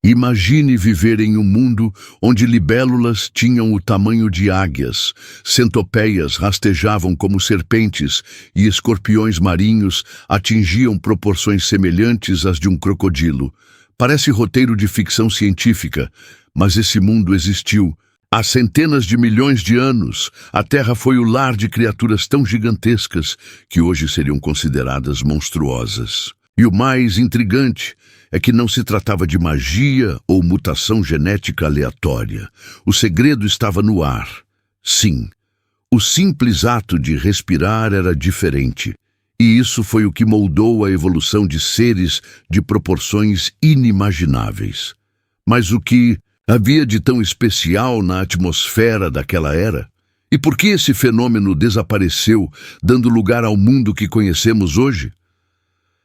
Imagine viver em um mundo onde libélulas tinham o tamanho de águias, centopeias rastejavam como serpentes e escorpiões marinhos atingiam proporções semelhantes às de um crocodilo. Parece roteiro de ficção científica, mas esse mundo existiu. Há centenas de milhões de anos, a Terra foi o lar de criaturas tão gigantescas que hoje seriam consideradas monstruosas. E o mais intrigante é que não se tratava de magia ou mutação genética aleatória. O segredo estava no ar. Sim, o simples ato de respirar era diferente. E isso foi o que moldou a evolução de seres de proporções inimagináveis. Mas o que havia de tão especial na atmosfera daquela era? E por que esse fenômeno desapareceu, dando lugar ao mundo que conhecemos hoje?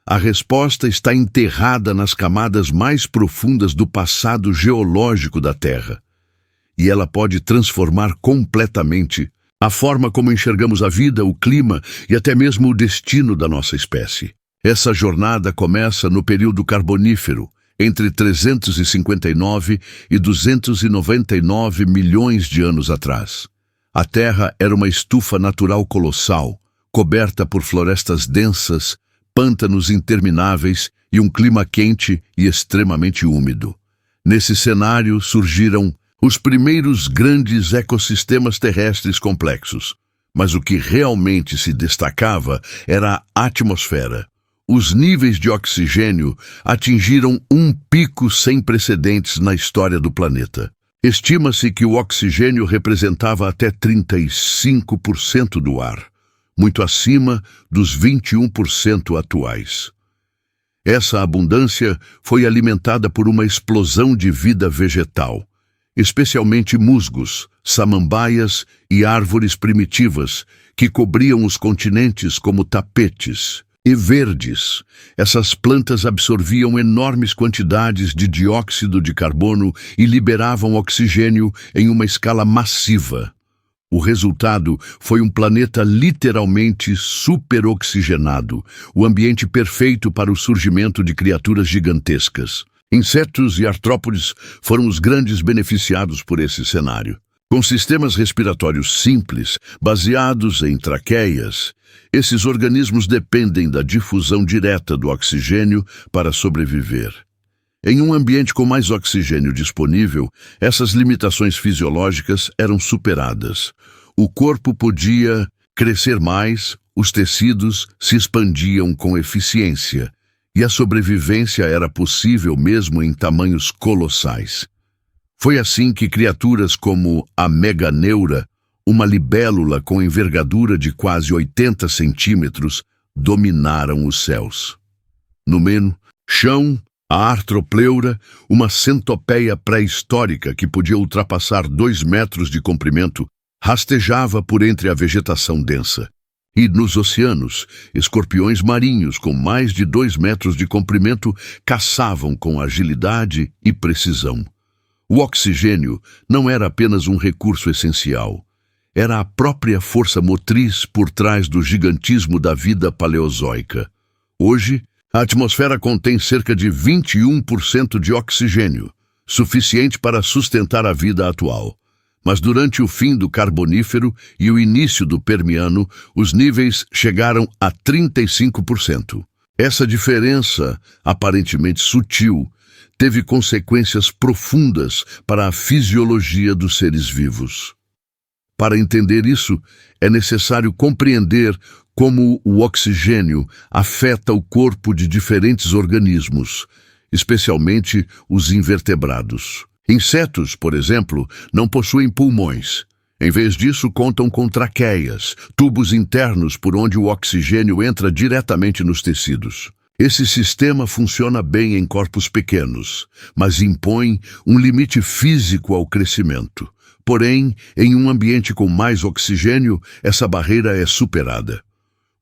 A resposta está enterrada nas camadas mais profundas do passado geológico da Terra. E ela pode transformar completamente a forma como enxergamos a vida, o clima e até mesmo o destino da nossa espécie. Essa jornada começa no período Carbonífero, entre 359 e 299 milhões de anos atrás. A Terra era uma estufa natural colossal, coberta por florestas densas, pântanos intermináveis e um clima quente e extremamente úmido. Nesse cenário surgiram os primeiros grandes ecossistemas terrestres complexos. Mas o que realmente se destacava era a atmosfera. Os níveis de oxigênio atingiram um pico sem precedentes na história do planeta. Estima-se que o oxigênio representava até 35% do ar, muito acima dos 21% atuais. Essa abundância foi alimentada por uma explosão de vida vegetal, especialmente musgos, samambaias e árvores primitivas que cobriam os continentes como tapetes. E verdes, essas plantas absorviam enormes quantidades de dióxido de carbono e liberavam oxigênio em uma escala massiva. O resultado foi um planeta literalmente superoxigenado, o ambiente perfeito para o surgimento de criaturas gigantescas. Insetos e artrópodes foram os grandes beneficiados por esse cenário. Com sistemas respiratórios simples, baseados em traqueias, esses organismos dependem da difusão direta do oxigênio para sobreviver. Em um ambiente com mais oxigênio disponível, essas limitações fisiológicas eram superadas. O corpo podia crescer mais, os tecidos se expandiam com eficiência, e a sobrevivência era possível mesmo em tamanhos colossais. Foi assim que criaturas como a meganeura, uma libélula com envergadura de quase 80 centímetros, dominaram os céus. No chão, a artropleura, uma centopeia pré-histórica que podia ultrapassar 2 metros de comprimento, rastejava por entre a vegetação densa. E nos oceanos, escorpiões marinhos com mais de 2 metros de comprimento caçavam com agilidade e precisão. O oxigênio não era apenas um recurso essencial. Era a própria força motriz por trás do gigantismo da vida paleozoica. Hoje, a atmosfera contém cerca de 21% de oxigênio, suficiente para sustentar a vida atual. Mas durante o fim do Carbonífero e o início do Permiano, os níveis chegaram a 35%. Essa diferença, aparentemente sutil, teve consequências profundas para a fisiologia dos seres vivos. Para entender isso, é necessário compreender como o oxigênio afeta o corpo de diferentes organismos, especialmente os invertebrados. Insetos, por exemplo, não possuem pulmões. Em vez disso, contam com traqueias, tubos internos por onde o oxigênio entra diretamente nos tecidos. Esse sistema funciona bem em corpos pequenos, mas impõe um limite físico ao crescimento. Porém, em um ambiente com mais oxigênio, essa barreira é superada.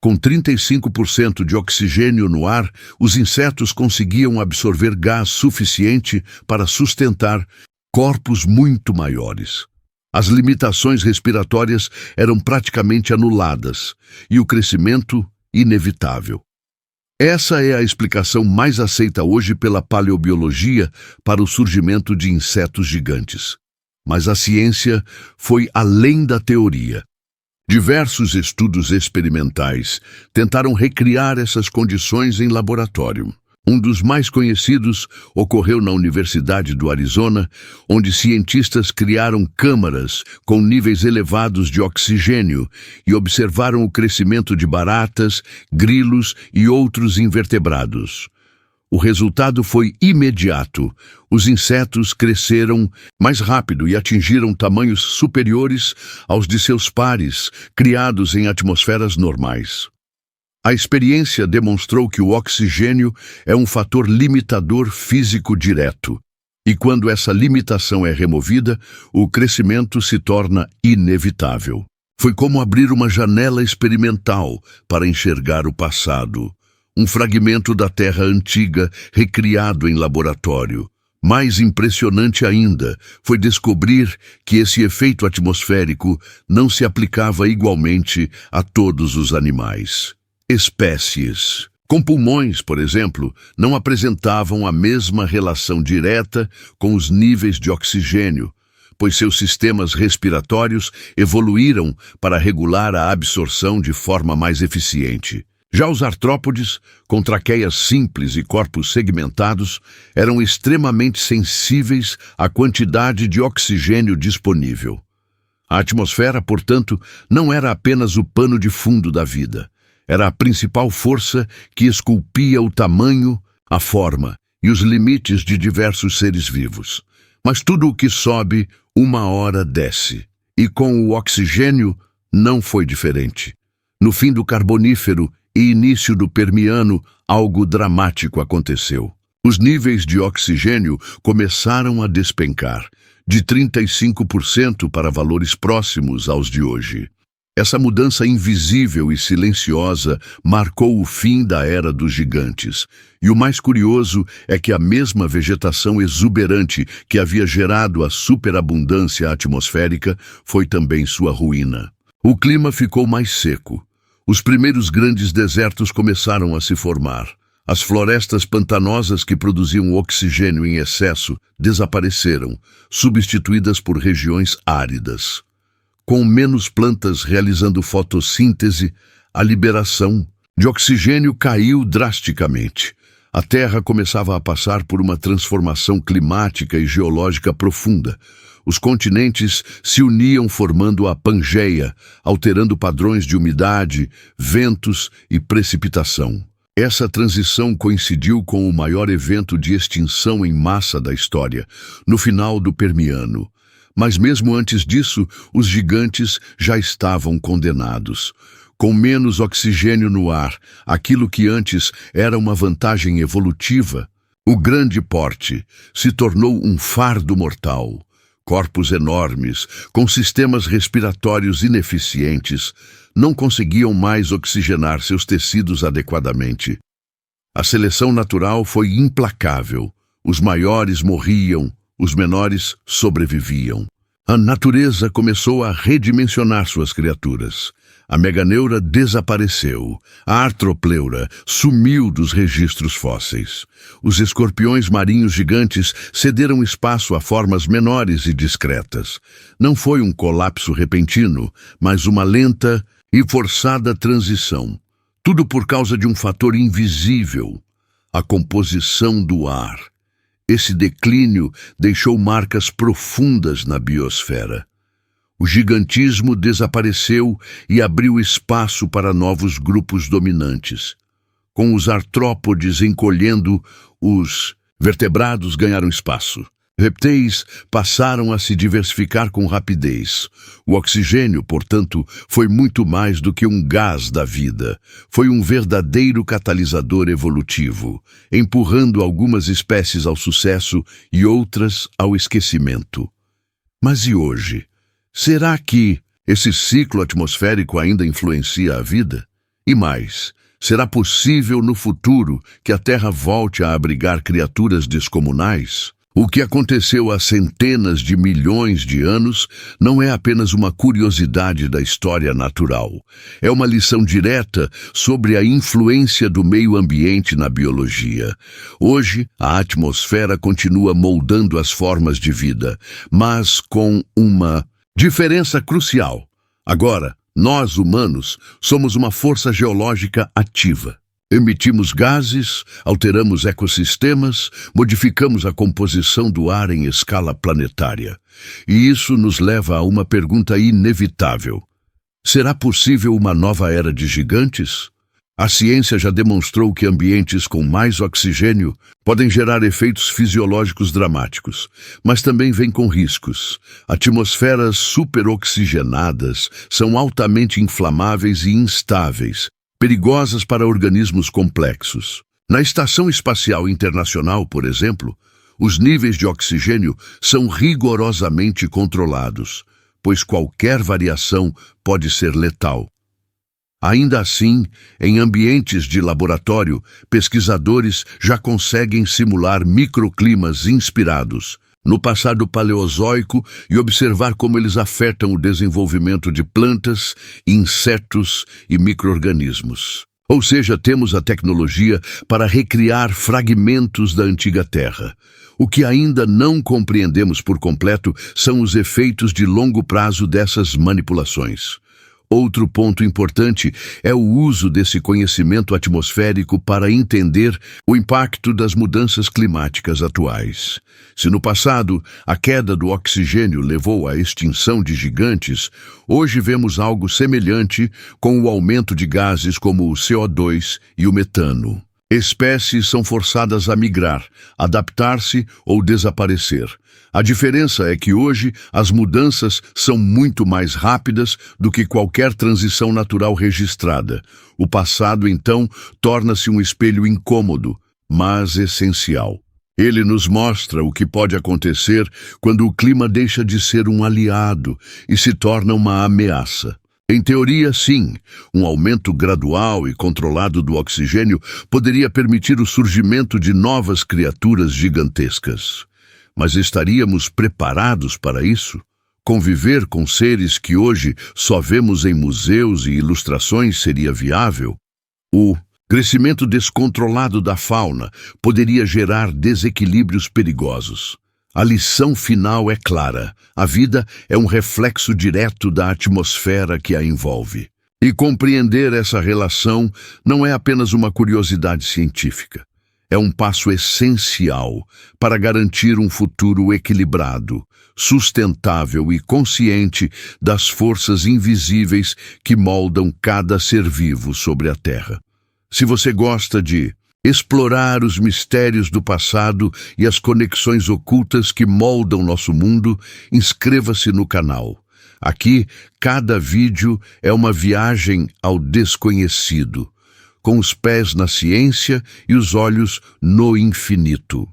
Com 35% de oxigênio no ar, os insetos conseguiam absorver gás suficiente para sustentar corpos muito maiores. As limitações respiratórias eram praticamente anuladas e o crescimento inevitável. Essa é a explicação mais aceita hoje pela paleobiologia para o surgimento de insetos gigantes. Mas a ciência foi além da teoria. Diversos estudos experimentais tentaram recriar essas condições em laboratório. Um dos mais conhecidos ocorreu na Universidade do Arizona, onde cientistas criaram câmaras com níveis elevados de oxigênio e observaram o crescimento de baratas, grilos e outros invertebrados. O resultado foi imediato. Os insetos cresceram mais rápido e atingiram tamanhos superiores aos de seus pares, criados em atmosferas normais. A experiência demonstrou que o oxigênio é um fator limitador físico direto, e quando essa limitação é removida, o crescimento se torna inevitável. Foi como abrir uma janela experimental para enxergar o passado, um fragmento da Terra antiga recriado em laboratório. Mais impressionante ainda foi descobrir que esse efeito atmosférico não se aplicava igualmente a todos os animais. Espécies com pulmões, por exemplo, não apresentavam a mesma relação direta com os níveis de oxigênio, pois seus sistemas respiratórios evoluíram para regular a absorção de forma mais eficiente. Já os artrópodes, com traqueias simples e corpos segmentados, eram extremamente sensíveis à quantidade de oxigênio disponível. A atmosfera, portanto, não era apenas o pano de fundo da vida. Era a principal força que esculpia o tamanho, a forma e os limites de diversos seres vivos. Mas tudo o que sobe, uma hora desce. E com o oxigênio não foi diferente. No fim do Carbonífero e início do Permiano, algo dramático aconteceu. Os níveis de oxigênio começaram a despencar, de 35% para valores próximos aos de hoje. Essa mudança invisível e silenciosa marcou o fim da Era dos Gigantes. E o mais curioso é que a mesma vegetação exuberante que havia gerado a superabundância atmosférica foi também sua ruína. O clima ficou mais seco. Os primeiros grandes desertos começaram a se formar. As florestas pantanosas que produziam oxigênio em excesso desapareceram, substituídas por regiões áridas. Com menos plantas realizando fotossíntese, a liberação de oxigênio caiu drasticamente. A Terra começava a passar por uma transformação climática e geológica profunda. Os continentes se uniam formando a Pangeia, alterando padrões de umidade, ventos e precipitação. Essa transição coincidiu com o maior evento de extinção em massa da história, no final do Permiano. Mas mesmo antes disso, os gigantes já estavam condenados. Com menos oxigênio no ar, aquilo que antes era uma vantagem evolutiva, o grande porte se tornou um fardo mortal. Corpos enormes, com sistemas respiratórios ineficientes, não conseguiam mais oxigenar seus tecidos adequadamente. A seleção natural foi implacável. Os maiores morriam, os menores sobreviviam. A natureza começou a redimensionar suas criaturas. A meganeura desapareceu. A artropleura sumiu dos registros fósseis. Os escorpiões marinhos gigantes cederam espaço a formas menores e discretas. Não foi um colapso repentino, mas uma lenta e forçada transição. Tudo por causa de um fator invisível: a composição do ar. Esse declínio deixou marcas profundas na biosfera. O gigantismo desapareceu e abriu espaço para novos grupos dominantes. Com os artrópodes encolhendo, os vertebrados ganharam espaço. Répteis passaram a se diversificar com rapidez. O oxigênio, portanto, foi muito mais do que um gás da vida. Foi um verdadeiro catalisador evolutivo, empurrando algumas espécies ao sucesso e outras ao esquecimento. Mas e hoje? Será que esse ciclo atmosférico ainda influencia a vida? E mais, será possível no futuro que a Terra volte a abrigar criaturas descomunais? O que aconteceu há centenas de milhões de anos não é apenas uma curiosidade da história natural. É uma lição direta sobre a influência do meio ambiente na biologia. Hoje, a atmosfera continua moldando as formas de vida, mas com uma diferença crucial. Agora, nós, humanos, somos uma força geológica ativa. Emitimos gases, alteramos ecossistemas, modificamos a composição do ar em escala planetária. E isso nos leva a uma pergunta inevitável. Será possível uma nova era de gigantes? A ciência já demonstrou que ambientes com mais oxigênio podem gerar efeitos fisiológicos dramáticos, mas também vêm com riscos. Atmosferas superoxigenadas são altamente inflamáveis e instáveis, perigosas para organismos complexos. Na Estação Espacial Internacional, por exemplo, os níveis de oxigênio são rigorosamente controlados, pois qualquer variação pode ser letal. Ainda assim, em ambientes de laboratório, pesquisadores já conseguem simular microclimas inspirados no passado paleozoico e observar como eles afetam o desenvolvimento de plantas, insetos e micro-organismos. Ou seja, temos a tecnologia para recriar fragmentos da antiga Terra. O que ainda não compreendemos por completo são os efeitos de longo prazo dessas manipulações. Outro ponto importante é o uso desse conhecimento atmosférico para entender o impacto das mudanças climáticas atuais. Se no passado a queda do oxigênio levou à extinção de gigantes, hoje vemos algo semelhante com o aumento de gases como o CO2 e o metano. Espécies são forçadas a migrar, adaptar-se ou desaparecer. A diferença é que hoje as mudanças são muito mais rápidas do que qualquer transição natural registrada. O passado, então, torna-se um espelho incômodo, mas essencial. Ele nos mostra o que pode acontecer quando o clima deixa de ser um aliado e se torna uma ameaça. Em teoria, sim, um aumento gradual e controlado do oxigênio poderia permitir o surgimento de novas criaturas gigantescas. Mas estaríamos preparados para isso? Conviver com seres que hoje só vemos em museus e ilustrações seria viável? O crescimento descontrolado da fauna poderia gerar desequilíbrios perigosos. A lição final é clara: a vida é um reflexo direto da atmosfera que a envolve. E compreender essa relação não é apenas uma curiosidade científica. É um passo essencial para garantir um futuro equilibrado, sustentável e consciente das forças invisíveis que moldam cada ser vivo sobre a Terra. Se você gosta de explorar os mistérios do passado e as conexões ocultas que moldam nosso mundo, inscreva-se no canal. Aqui, cada vídeo é uma viagem ao desconhecido, com os pés na ciência e os olhos no infinito.